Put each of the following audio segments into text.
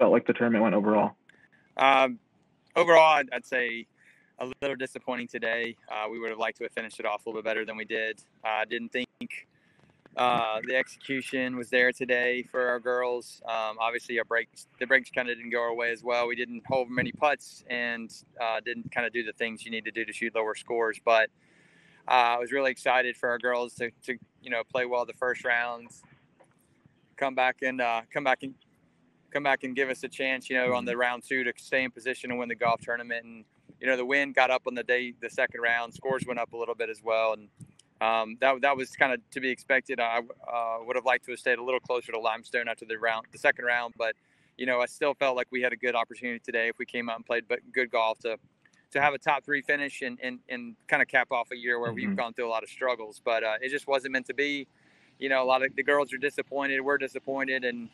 felt like the tournament went overall? Um, Overall, I'd say a little disappointing today. We would have liked to have finished it off a little bit better than we did. I didn't think the execution was there today for our girls. Obviously, the breaks kind of didn't go our way as well. We didn't hold many putts and didn't kind of do the things you need to do to shoot lower scores. But I was really excited for our girls to play well the first rounds, come back and give us a chance, on the round two to stay in position and win the golf tournament. And the wind got up on the second round, scores went up a little bit as well, and that was kind of to be expected. I would have liked to have stayed a little closer to Limestone after the second round, but I still felt like we had a good opportunity today if we came out and played good golf to have a top three finish and kind of cap off a year where we've gone through a lot of struggles. But it just wasn't meant to be. A lot of the girls are disappointed. We're disappointed, and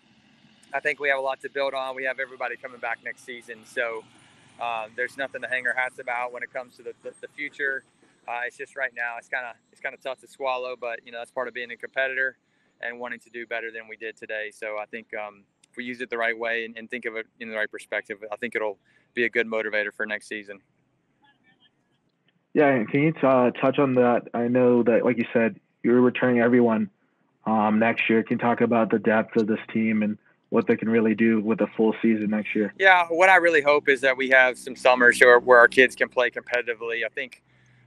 I think we have a lot to build on. We have everybody coming back next season, so there's nothing to hang our hats about when it comes to the future. It's just right now it's kind of tough to swallow, but that's part of being a competitor and wanting to do better than we did today. So I think if we use it the right way and think of it in the right perspective, I think it'll be a good motivator for next season. Yeah, and can you touch on that? I know that, like you said, you're returning everyone next year. Can you talk about the depth of this team and what they can really do with a full season next year? Yeah, what I really hope is that we have some summers where our kids can play competitively. I think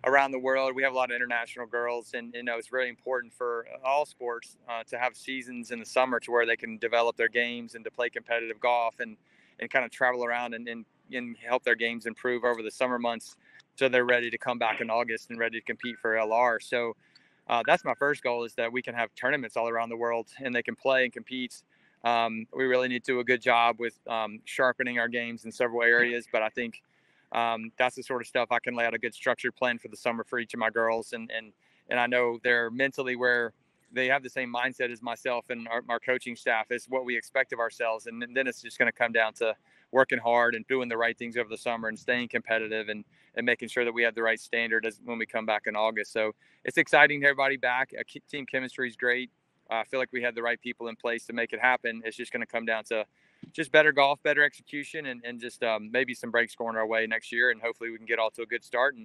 around the world we have a lot of international girls, and it's really important for all sports to have seasons in the summer to where they can develop their games and to play competitive golf and kind of travel around and help their games improve over the summer months so they're ready to come back in August and ready to compete for LR. So that's my first goal, is that we can have tournaments all around the world and they can play and compete. We really need to do a good job with sharpening our games in several areas, but I think that's the sort of stuff I can lay out a good structured plan for the summer for each of my girls. And I know they're mentally where they have the same mindset as myself and our coaching staff is what we expect of ourselves. And then it's just going to come down to working hard and doing the right things over the summer and staying competitive and making sure that we have the right standard when we come back in August. So it's exciting to have everybody back. Team chemistry is great. I feel like we have the right people in place to make it happen. It's just going to come down to just better golf, better execution, and just maybe some breaks going our way next year. And hopefully we can get off to a good start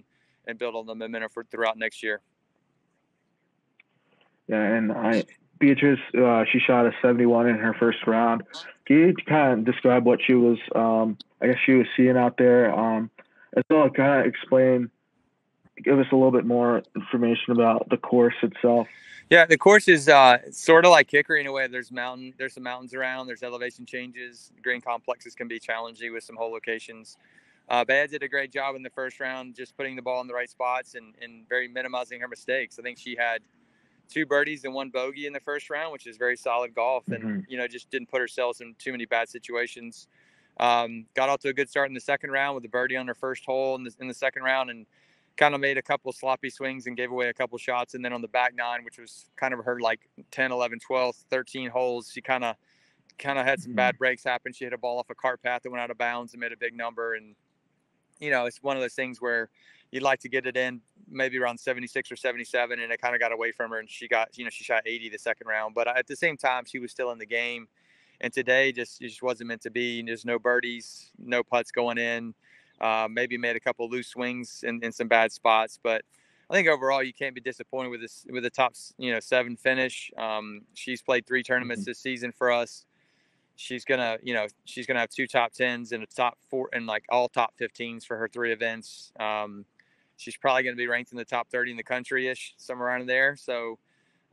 and build on the momentum throughout next year. Yeah, and Beatrice, she shot a 71 in her first round. Can you kind of describe what she was, she was seeing out there? As well, kind of give us a little bit more information about the course itself. Yeah, the course is sort of like Hickory in a way. There's some mountains around. There's elevation changes. Green complexes can be challenging with some hole locations. Bea did a great job in the first round, just putting the ball in the right spots and very minimizing her mistakes. I think she had 2 birdies and 1 bogey in the first round, which is very solid golf, and just didn't put herself in too many bad situations. Got off to a good start in the second round with a birdie on her first hole in the second round, and kind of made a couple of sloppy swings and gave away a couple shots. And then on the back 9, which was kind of her like 10, 11, 12, 13 holes, she kind of had some bad breaks happen. She hit a ball off a cart path that went out of bounds and made a big number. And, it's one of those things where you'd like to get it in maybe around 76 or 77, and it kind of got away from her. And she got, she shot 80 the second round. But at the same time, she was still in the game. And today it just wasn't meant to be. There's no birdies, no putts going in. Maybe made a couple loose swings in some bad spots, but I think overall you can't be disappointed with the top 7 finish. She's played 3 tournaments this season for us. She's gonna have 2 top 10s and a top 4 and like all top 15s for her 3 events. She's probably going to be ranked in the top 30 in the country-ish, somewhere around there. So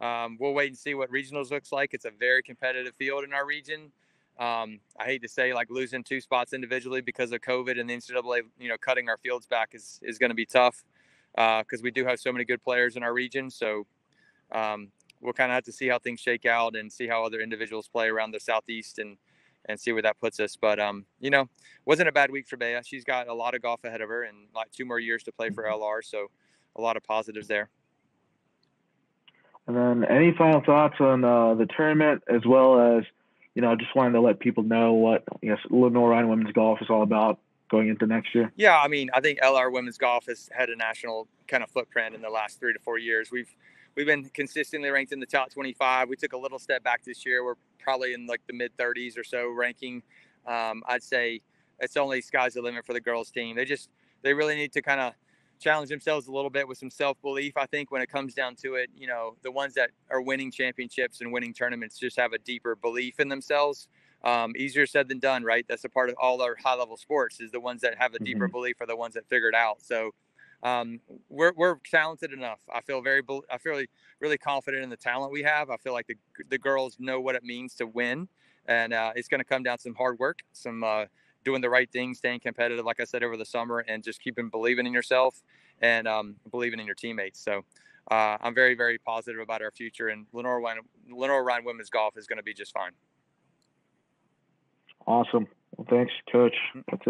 we'll wait and see what regionals looks like. It's a very competitive field in our region. I hate to say like losing 2 spots individually because of COVID and the NCAA, cutting our fields back is going to be tough because we do have so many good players in our region. So we'll kind of have to see how things shake out and see how other individuals play around the Southeast and see where that puts us. But, wasn't a bad week for Bea. She's got a lot of golf ahead of her and like 2 more years to play for LR. So a lot of positives there. And then any final thoughts on the tournament, as well as, just wanted to let people know what, Lenoir-Rhyne women's golf is all about going into next year. Yeah, I mean, I think LR women's golf has had a national kind of footprint in the last 3 to 4 years. We've been consistently ranked in the top 25. We took a little step back this year. We're probably in like the mid 30s or so ranking. I'd say it's only sky's the limit for the girls team. They really need to kind of challenge themselves a little bit with some self-belief. I think when it comes down to it, the ones that are winning championships and winning tournaments just have a deeper belief in themselves. Easier said than done, right? That's a part of all our high-level sports, is the ones that have a deeper belief are the ones that figure it out. So we're talented enough. I feel really confident in the talent we have. I feel like the girls know what it means to win, and it's going to come down to some hard work, some doing the right thing, staying competitive, like I said, over the summer, and just keeping believing in yourself and believing in your teammates. So I'm very, very positive about our future, and Lenoir-Rhyne women's golf is going to be just fine. Awesome. Well, thanks, Coach. That's it.